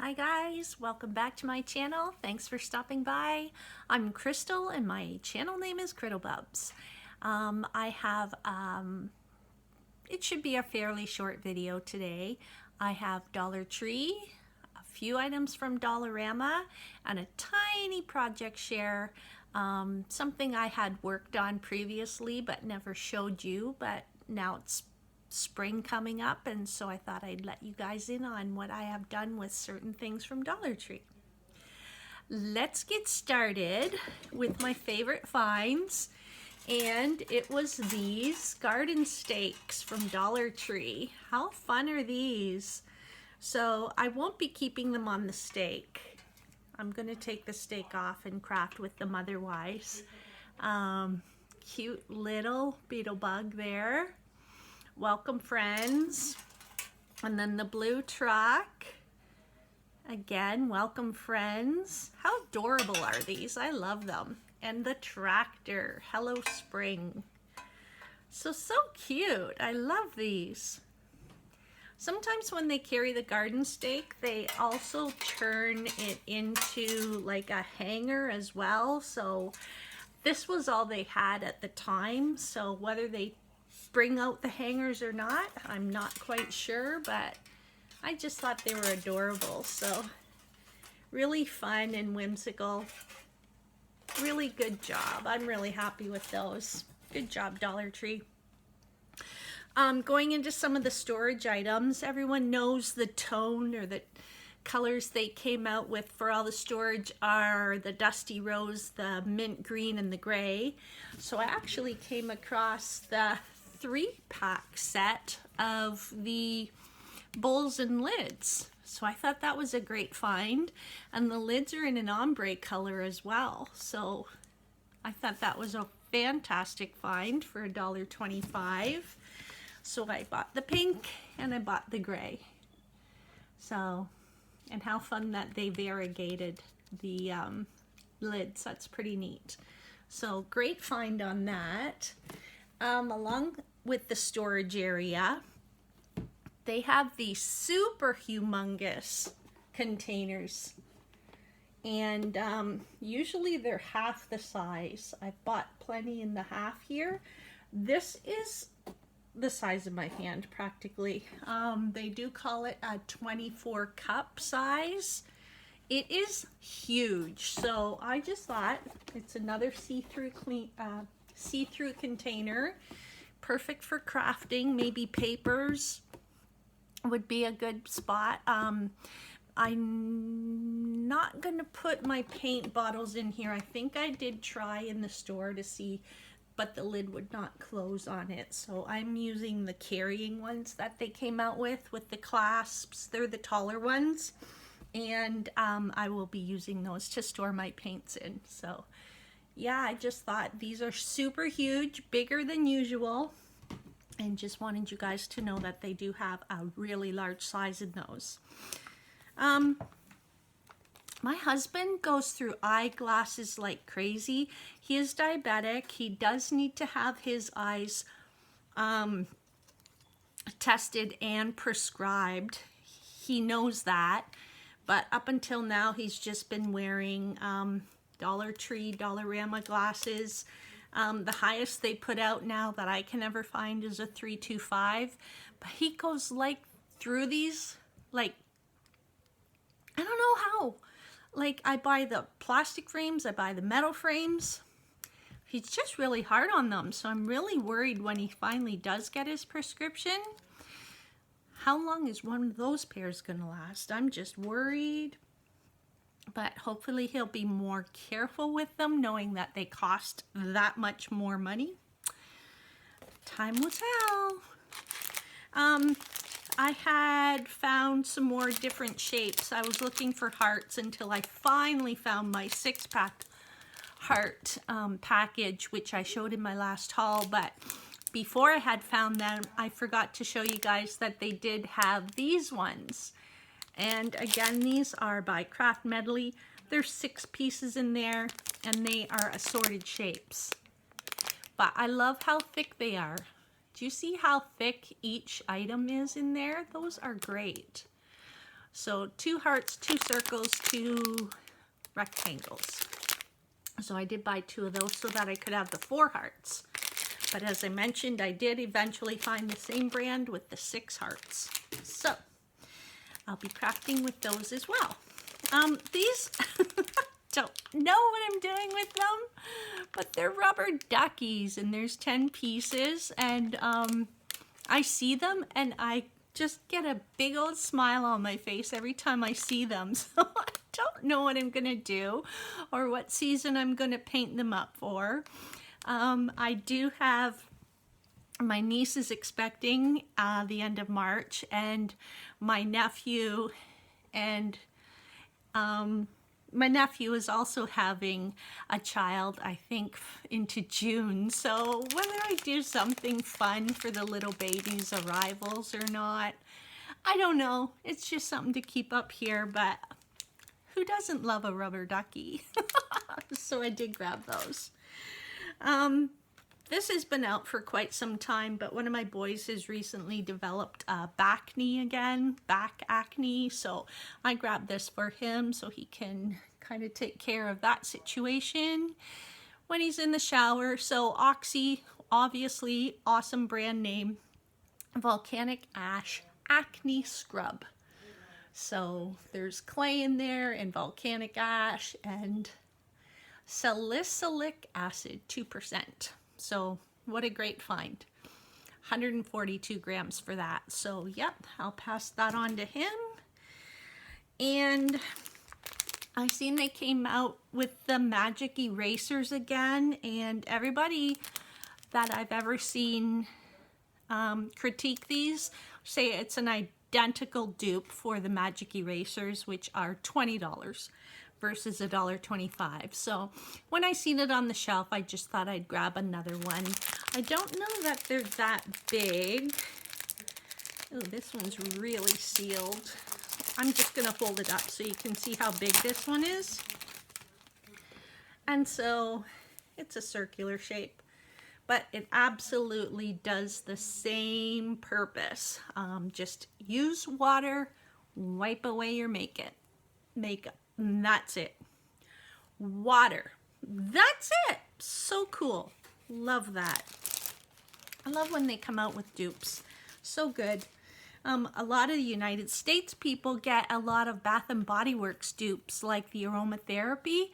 Hi guys, welcome back to my channel. Thanks for stopping by. I'm Crystal and my channel name is Criddlebubs. It should be a fairly short video today. I have Dollar Tree, a few items from Dollarama, and a tiny project share. Something I had worked on previously but never showed you, but now it's spring coming up, and so I thought I'd let you guys in on what I have done with certain things from Dollar Tree. Let's get started with my favorite finds, and it was these garden stakes from Dollar Tree. How fun are these? So I won't be keeping them on the stake. I'm going to take the stake off and craft with them otherwise. Cute little beetle bug there. Welcome friends. And then the blue truck. Again, welcome friends. How adorable are these? I love them. And the tractor. Hello spring. So cute. I love these. Sometimes when they carry the garden stake, they also turn it into like a hanger as well. So this was all they had at the time. So whether they bring out the hangers or not, I'm not quite sure, but I just thought they were adorable. So really fun and whimsical. Really good job. I'm really happy with those. Good job, Dollar Tree. Going into some of the storage items, everyone knows the tone or the colors they came out with for all the storage are the dusty rose, the mint green, and the gray. So I actually came across the 3-pack set of the bowls and lids. So I thought that was a great find. And the lids are in an ombre color as well. So I thought that was a fantastic find for $1.25. So I bought the pink and I bought the gray. So, and how fun that they variegated the lids. That's pretty neat. So great find on that. Along with the storage area, they have these super humongous containers, and usually they're half the size. I bought plenty in the half here. This is the size of my hand practically. They do call it a 24 cup size. It is huge, so I just thought it's another see-through container, perfect for crafting. Maybe papers would be a good spot. I'm not gonna put my paint bottles in here. I think I did try in the store to see, but the lid would not close on it. So I'm using the carrying ones that they came out with the clasps. They're the taller ones. And I will be using those to store my paints in. So yeah, I just thought these are super huge, bigger than usual, and just wanted you guys to know that they do have a really large size in those. My husband goes through eyeglasses like crazy. He is diabetic. He does need to have his eyes tested and prescribed. He knows that. But up until now, he's just been wearing Dollar Tree, Dollarama glasses. The highest they put out now that I can ever find is a 325. But he goes like through these, like, I don't know how. Like, I buy the plastic frames, I buy the metal frames. He's just really hard on them. So I'm really worried when he finally does get his prescription. How long is one of those pairs gonna last? I'm just worried. But hopefully he'll be more careful with them, knowing that they cost that much more money. Time will tell. I had found some more different shapes. I was looking for hearts until I finally found my 6-pack heart package, which I showed in my last haul. But before I had found them, I forgot to show you guys that they did have these ones. And again, these are by Craft Medley. There's 6 pieces in there, and they are assorted shapes. But I love how thick they are. Do you see how thick each item is in there? Those are great. So 2 hearts, 2 circles, 2 rectangles. So I did buy 2 of those so that I could have the 4 hearts. But as I mentioned, I did eventually find the same brand with the 6 hearts. So I'll be crafting with those as well. These, don't know what I'm doing with them, but they're rubber duckies and there's 10 pieces, and I see them and I just get a big old smile on my face every time I see them. So I don't know what I'm gonna do or what season I'm gonna paint them up for. I do have, my niece is expecting the end of March, and my nephew is also having a child, I think, into June. So whether I do something fun for the little baby's arrivals or not, I don't know. It's just something to keep up here, but who doesn't love a rubber ducky? So I did grab those. This has been out for quite some time, but one of my boys has recently developed back acne, so I grabbed this for him so he can kind of take care of that situation when he's in the shower. So Oxy, obviously, awesome brand name, Volcanic Ash Acne Scrub. So there's clay in there and volcanic ash and salicylic acid, 2%. So what a great find. 142 grams for that. So yep, I'll pass that on to him. And I seen they came out with the magic erasers again, and everybody that I've ever seen critique these say it's an identical dupe for the magic erasers, which are $20 versus $1.25. So when I seen it on the shelf, I just thought I'd grab another one. I don't know that they're that big. Oh, this one's really sealed. I'm just gonna hold it up so you can see how big this one is. And so it's a circular shape, but it absolutely does the same purpose. Just use water, wipe away your makeup. And that's it. Water. That's it. So cool. Love that. I love when they come out with dupes. So good. A lot of the United States people get a lot of Bath and Body Works dupes, like the aromatherapy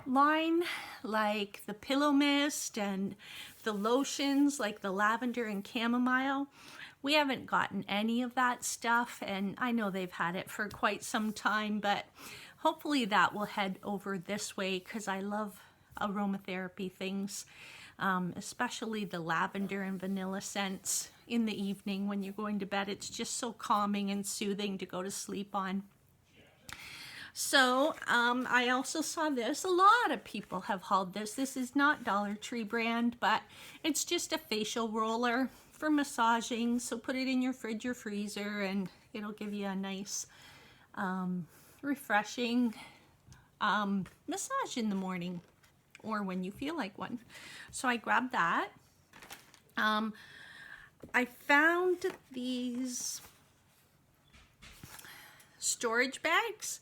line, like the pillow mist, and the lotions like the lavender and chamomile. We haven't gotten any of that stuff, and I know they've had it for quite some time, but hopefully that will head over this way because I love aromatherapy things, especially the lavender and vanilla scents in the evening when you're going to bed. It's just so calming and soothing to go to sleep on. So I also saw this. A lot of people have hauled this. This is not Dollar Tree brand, but it's just a facial roller for massaging. So put it in your fridge or freezer and it'll give you a nice refreshing massage in the morning or when you feel like one. So I grabbed that. I found these storage bags,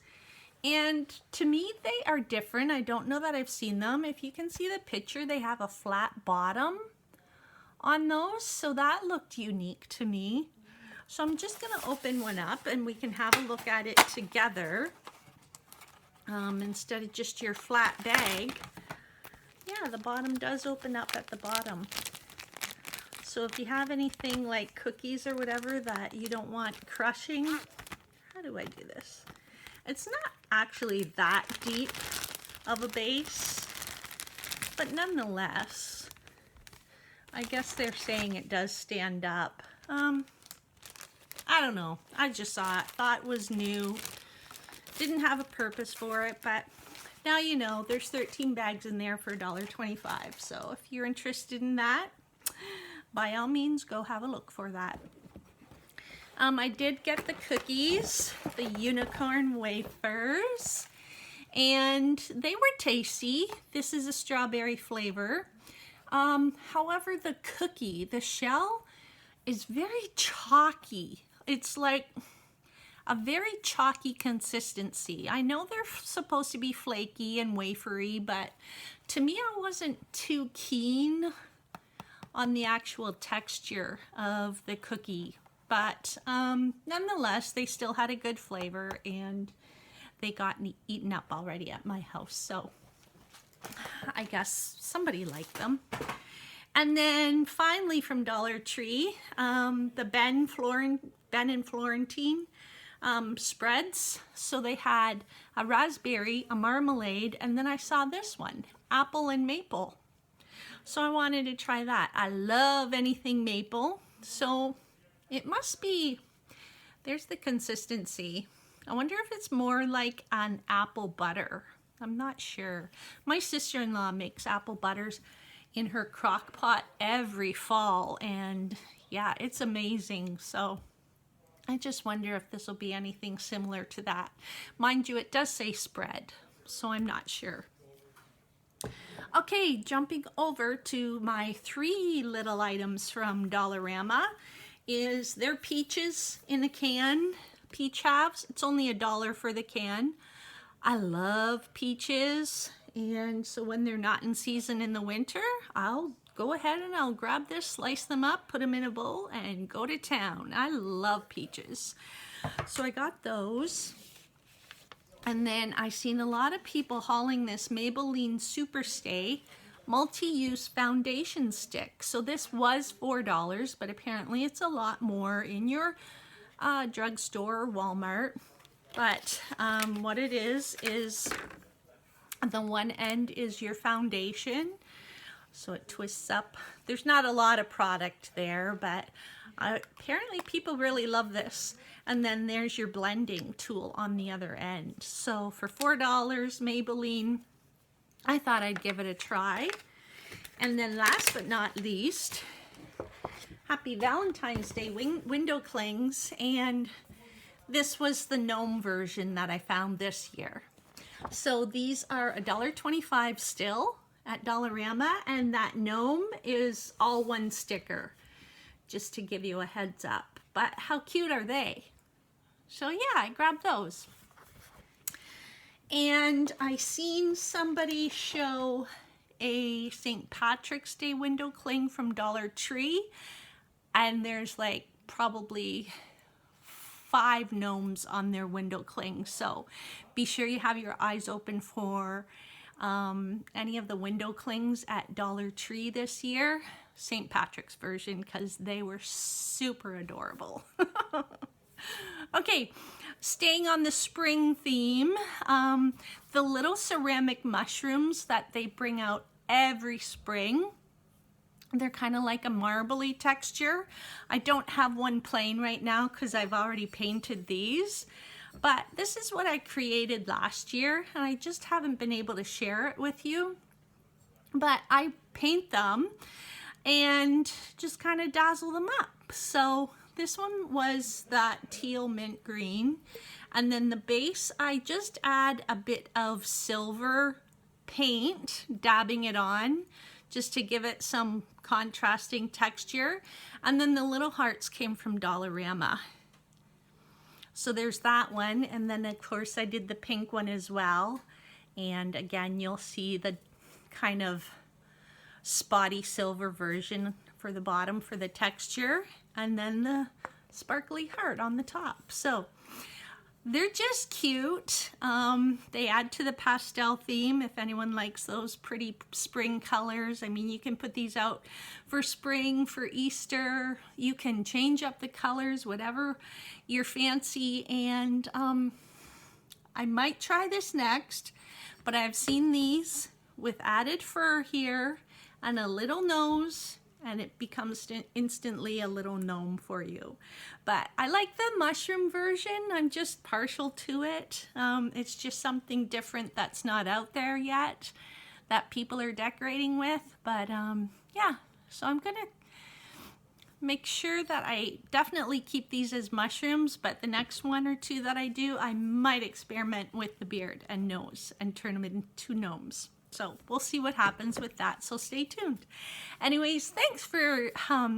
and to me they are different. I don't know that I've seen them. If you can see the picture, they have a flat bottom on those, so that looked unique to me. So I'm just gonna open one up and we can have a look at it together instead of just your flat bag. Yeah, the bottom does open up at the bottom. So if you have anything like cookies or whatever that you don't want crushing, how do I do this? It's not actually that deep of a base, but nonetheless, I guess they're saying it does stand up. I don't know. I just saw it, thought it was new, didn't have a purpose for it, but now you know. There's 13 bags in there for $1.25. So if you're interested in that, by all means, go have a look for that. I did get the cookies, the unicorn wafers, and they were tasty. This is a strawberry flavor. However, the cookie, the shell, is very chalky. It's like, a very chalky consistency. I know they're supposed to be flaky and wafery, but to me I wasn't too keen on the actual texture of the cookie. But nonetheless, they still had a good flavor, and they got eaten up already at my house. So I guess somebody liked them. And then finally from Dollar Tree, the Ben and Florentine spreads. So they had a raspberry, a marmalade, and then I saw this one, apple and maple. So I wanted to try that. I love anything maple. So it must be, there's the consistency. I wonder if it's more like an apple butter. I'm not sure. My sister-in-law makes apple butters in her crock pot every fall, and yeah, it's amazing. So I just wonder if this will be anything similar to that. Mind you, it does say spread, so I'm not sure. Okay, jumping over to my 3 little items from Dollarama is their peaches in a can, peach halves. It's only $1 for the can. I love peaches, and so when they're not in season in the winter, I'll go ahead and I'll grab this, slice them up, put them in a bowl, and go to town. I love peaches. So I got those. And then I seen a lot of people hauling this Maybelline Superstay multi-use foundation stick. So this was $4, but apparently it's a lot more in your drugstore or Walmart. But what it is the one end is your foundation. So it twists up. There's not a lot of product there, but apparently people really love this. And then there's your blending tool on the other end. So for $4, Maybelline, I thought I'd give it a try. And then last but not least, happy Valentine's Day window clings. And this was the gnome version that I found this year. So these are $1.25 still at Dollarama, and that gnome is all one sticker, just to give you a heads up. But how cute are they? So yeah, I grabbed those. And I seen somebody show a St. Patrick's Day window cling from Dollar Tree, and there's like probably 5 gnomes on their window cling. So be sure you have your eyes open for any of the window clings at Dollar Tree this year, St. Patrick's version, because they were super adorable. Okay, staying on the spring theme, the little ceramic mushrooms that they bring out every spring, they're kind of like a marbly texture. I don't have one plain right now because I've already painted these, but this is what I created last year, and I just haven't been able to share it with you. But I paint them and just kind of dazzle them up. So this one was that teal mint green, and then the base, I just add a bit of silver paint, dabbing it on just to give it some contrasting texture. And then the little hearts came from Dollarama. So there's that one, and then of course I did the pink one as well. And again, you'll see the kind of spotty silver version for the bottom for the texture, and then the sparkly heart on the top. So they're just cute. They add to the pastel theme if anyone likes those pretty spring colors. I mean, you can put these out for spring, for Easter. You can change up the colors, whatever your fancy. And I might try this next, but I've seen these with added fur here and a little nose, and it becomes instantly a little gnome for you. But I like the mushroom version. I'm just partial to it. It's just something different that's not out there yet that people are decorating with. But yeah, so I'm gonna make sure that I definitely keep these as mushrooms, but the next one or two that I do, I might experiment with the beard and nose and turn them into gnomes. So we'll see what happens with that, so stay tuned. Anyways, thanks for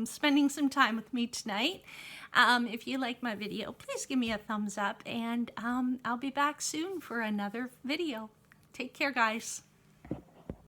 spending some time with me tonight. If you like my video, please give me a thumbs up, and I'll be back soon for another video. Take care, guys.